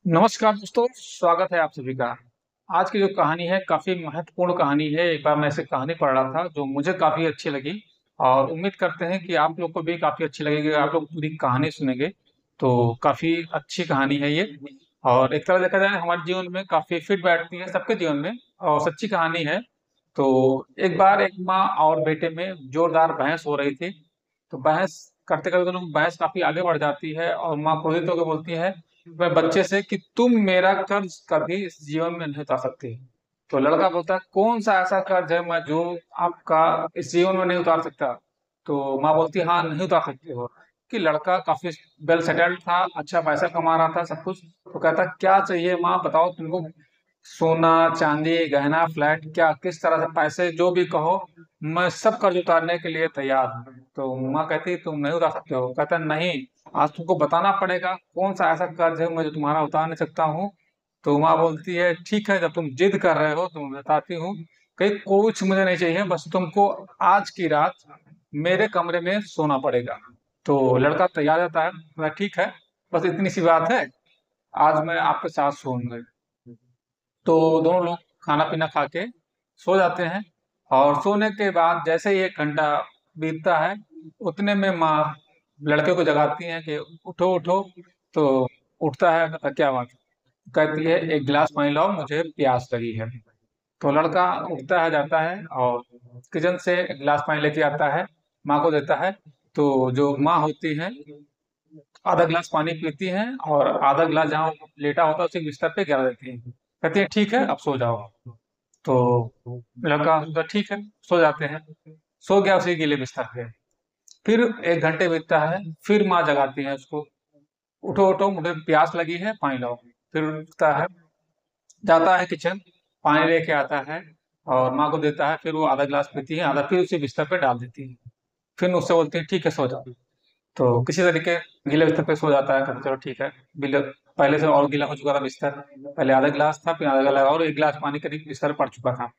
नमस्कार दोस्तों, स्वागत है आप सभी का। आज की जो कहानी है काफी महत्वपूर्ण कहानी है। एक बार मैं ऐसे कहानी पढ़ रहा था जो मुझे काफी अच्छी लगी और उम्मीद करते हैं कि आप लोग को भी काफी अच्छी लगेगी। आप लोग पूरी कहानी सुनेंगे तो काफी अच्छी कहानी है ये। और एक तरह देखा जाए हमारे जीवन में काफी फिट बैठती है सबके जीवन में और सच्ची कहानी है। तो एक बार एक माँ और बेटे में जोरदार बहस हो रही थी। तो बहस करते करते दोनों बहस काफी आगे बढ़ जाती है और माँ क्रोधित होकर बोलती है वह बच्चे से कि तुम मेरा कर्ज कभी इस जीवन में नहीं उतार सकते। तो लड़का बोलता है कौन सा ऐसा कर्ज है मैं जो आपका इस जीवन में नहीं उतार सकता। तो माँ बोलती है हाँ नहीं उतार सकते हो। कि लड़का काफी वेल सेटल्ड था, अच्छा पैसा कमा रहा था सब कुछ। तो कहता क्या चाहिए माँ बताओ तुमको, सोना चांदी गहना फ्लैट क्या किस तरह से पैसे जो भी कहो मैं सब कर्ज उतारने के लिए तैयार हूँ। तो माँ कहती तुम नहीं उतार सकते हो। कहता नहीं, आज तुमको बताना पड़ेगा कौन सा ऐसा कर्ज है मैं जो तुम्हारा उतार नहीं सकता हूँ। तो माँ बोलती है ठीक है, जब तुम जिद कर रहे हो तो मैं बताती हूँ। कहीं कुछ मुझे नहीं चाहिए, बस तुमको आज की रात मेरे कमरे में सोना पड़ेगा। तो लड़का तैयार रहता है, बोला, ठीक है, बस इतनी सी बात है, आज मैं आपके साथ सोऊंगा। तो दोनों लोग खाना पीना खा के सो जाते हैं। और सोने के बाद जैसे ही 1 घंटा बीतता है उतने में माँ लड़के को जगाती है कि उठो उठो। तो उठता है, कहता, क्या बात है? कहती है एक गिलास पानी लाओ मुझे प्यास लगी है। तो लड़का उठता है, जाता है और किचन से एक गिलास पानी लेके आता है, माँ को देता है। तो जो माँ होती है आधा गिलास पानी पीती हैं और आधा गिलास जहाँ वो लेटा होता है उसी बिस्तर पे गिरा देती हैं। कहती है ठीक है अब सो जाओ। तो लड़का सोचता ठीक है, सो जाते हैं। सो गया उसी गीले बिस्तर पे। फिर 1 घंटे बीतता है, फिर माँ जगाती है उसको, उठो उठो मुझे प्यास लगी है पानी लाओ। फिर उठता है, जाता है किचन, पानी लेके आता है और माँ को देता है। फिर वो आधा गिलास पीती है, आधा फिर उसी बिस्तर पे डाल देती है। फिर उससे बोलती है ठीक है सो जाओ। तो किसी तरीके गीले बिस्तर पे सो जाता है, कहते चलो ठीक है। गीले पहले से और गीला हो चुका था बिस्तर, पहले आधा गिलास था फिर आधा गिलास और 1 गिलास पानी करीब बिस्तर पर पड़ चुका था।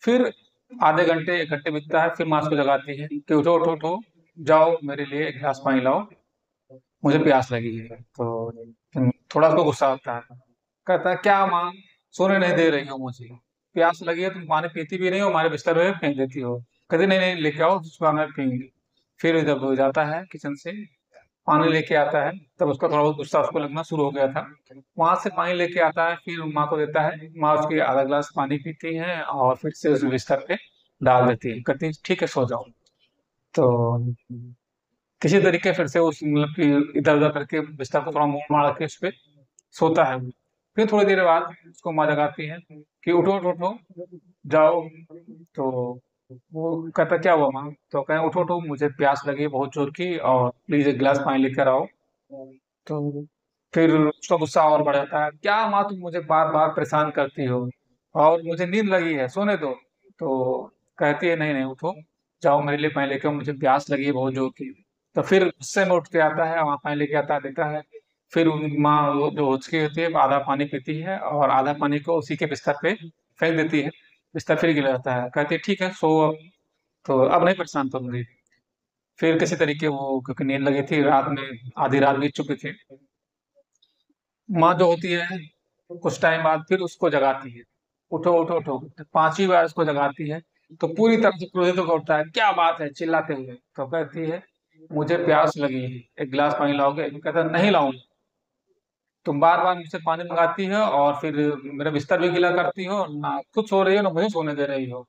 फिर आधे घंटे 1 घंटे बीतता है, फिर माँ उसको जगाती है कि उठो उठो उठो, जाओ मेरे लिए 1 गिलास पानी लाओ, मुझे प्यास लगी है। तो थोड़ा उसको गुस्सा आता है, कहता है क्या माँ, सोने नहीं दे रही हो मुझे, प्यास लगी है तुम पानी पीती भी नहीं हो, हमारे बिस्तर में फेंक देती हो। कहती नहीं नहीं लेके आओ, उसको मैं पीऊंगी। फिर जब वो जाता है किचन से पानी लेके आता है, तब उसका थोड़ा बहुत गुस्सा उसको लगना शुरू हो गया था। वहां से पानी लेके आता है, फिर माँ को देता है, माँ उसकी आधा गिलास पानी पीती है और फिर से उस बिस्तर पे डाल देती है, कहती है ठीक है सो जाओ। तो किसी तरीके फिर से उस मतलब कि इधर उधर करके बिस्तर को थोड़ा मोड़ मार के उस पे सोता है वो। फिर थोड़ी देर बाद उसको माँ जगाती है कि उठो उठो उठो, जाओ। तो वो कहता क्या हुआ माँ? तो कहें उठो उठो मुझे प्यास लगी है बहुत जोर की और प्लीज 1 गिलास पानी लेकर आओ। तो फिर उसका गुस्सा और बढ़ जाता है, क्या माँ तुम मुझे बार बार परेशान करती हो और मुझे नींद लगी है, सोने दो। तो कहती है नहीं नहीं उठो, जाओ मेरे लिए पानी लेके आओ, मुझे प्यास लगी है बहुत जोर की। तो फिर गुस्से में उठ के आता है, वहाँ पानी लेके आता है, देता है। फिर माँ वो जो हुचकी होती है आधा पानी पीती है और आधा पानी को उसी के बिस्तर पे फेंक देती है। बिस्तर फिर गिर जाता है, कहती है ठीक है सो अब। तो अब नहीं परेशान करूंगी। फिर किसी तरीके वो क्योंकि नींद लगी थी रात में, आधी रात बीत चुकी थी, माँ जो होती है कुछ टाइम बाद फिर उसको जगाती है, उठो उठो उठो। तो 5वीं बार उसको जगाती है तो पूरी तरह से क्रोधित होकर उठता है, क्या बात है चिल्लाते हुए। तो कहती है मुझे प्यास लगी है, 1 गिलास पानी लाओगे? तो कहता है नहीं लाऊंगा, तुम बार बार मुझसे पानी मंगाती हो और फिर मेरा बिस्तर भी गीला करती हो, ना खुद सो रही हो ना मुझे सोने दे रही हो।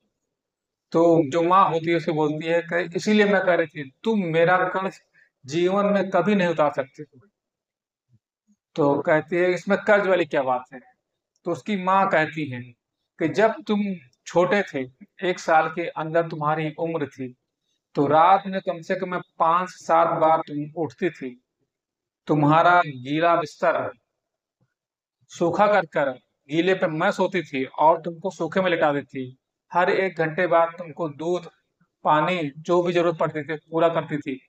तो जो माँ होती है उसे बोलती है कि इसीलिए मैं कह रही थी तुम मेरा कर्ज जीवन में कभी नहीं उतार सकते। तो कहती है इसमें कर्ज वाली क्या बात है? तो उसकी माँ कहती है कि जब तुम छोटे थे, 1 साल के अंदर तुम्हारी उम्र थी, तो रात में कम से कम 5-7 बार तुम उठती थी, तुम्हारा गीला बिस्तर सूखा कर कर गीले पे मैं सोती थी और तुमको सूखे में लिटा देती। हर 1 घंटे बाद तुमको दूध पानी जो भी जरूरत पड़ती थी पूरा करती थी।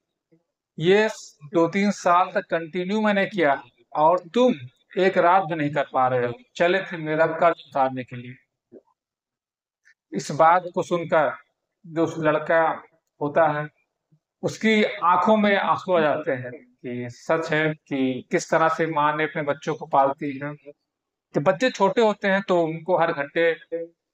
ये 2-3 साल तक कंटिन्यू मैंने किया और तुम एक रात भी नहीं कर पा रहे हो, चले थे मेरा कर्ज उतारने के लिए। इस बात को सुनकर जो उस लड़का होता है उसकी आंखों में आंसू आ जाते हैं। कि सच है कि किस तरह से माँ ने अपने बच्चों को पालती है। जब बच्चे छोटे होते हैं तो उनको हर घंटे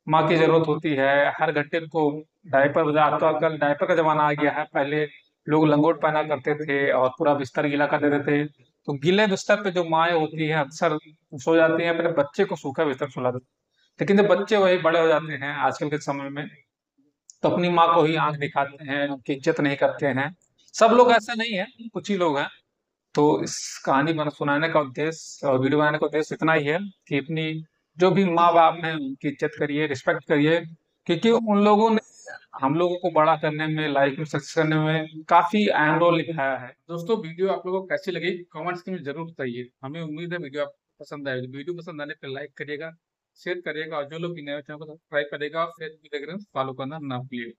माँ की जरूरत होती है, हर घंटे उनको डायपर बजा। तो आजकल डायपर का जमाना आ गया है, पहले लोग लंगोट पहना करते थे और पूरा बिस्तर गीला कर देते थे। तो गीले बिस्तर पे जो माएँ होती हैं अक्सर सो जाती हैं, अपने बच्चे को सूखा बिस्तर सुला देती हैं। लेकिन जब बच्चे वही बड़े हो जाते हैं आजकल के समय में, तो अपनी माँ को ही आंख दिखाते हैं, उनकी इज्जत नहीं करते हैं। सब लोग ऐसे नहीं है, कुछ ही लोग हैं। तो इस कहानी बना सुनाने का उद्देश्य और वीडियो बनाने का उद्देश्य इतना ही है कि अपनी जो भी माँ बाप हैं उनकी इज्जत करिए, रिस्पेक्ट करिए, क्योंकि उन लोगों ने हम लोगों को बड़ा करने में, लाइफ में सक्सेस करने में काफी अहम रोल निभाया है। दोस्तों, वीडियो आप लोगों को कैसी लगी कमेंट्स में जरूर बताइए। हमें उम्मीद है वीडियो आपको पसंद आएगी। वीडियो पसंद आने पर लाइक करिएगा, शेयर करिएगा, और जो लोग भी नए चैनल को सब्सक्राइब करेगा और फेसबुक इंस्टाग्राम फॉलो करना ना भूलिए।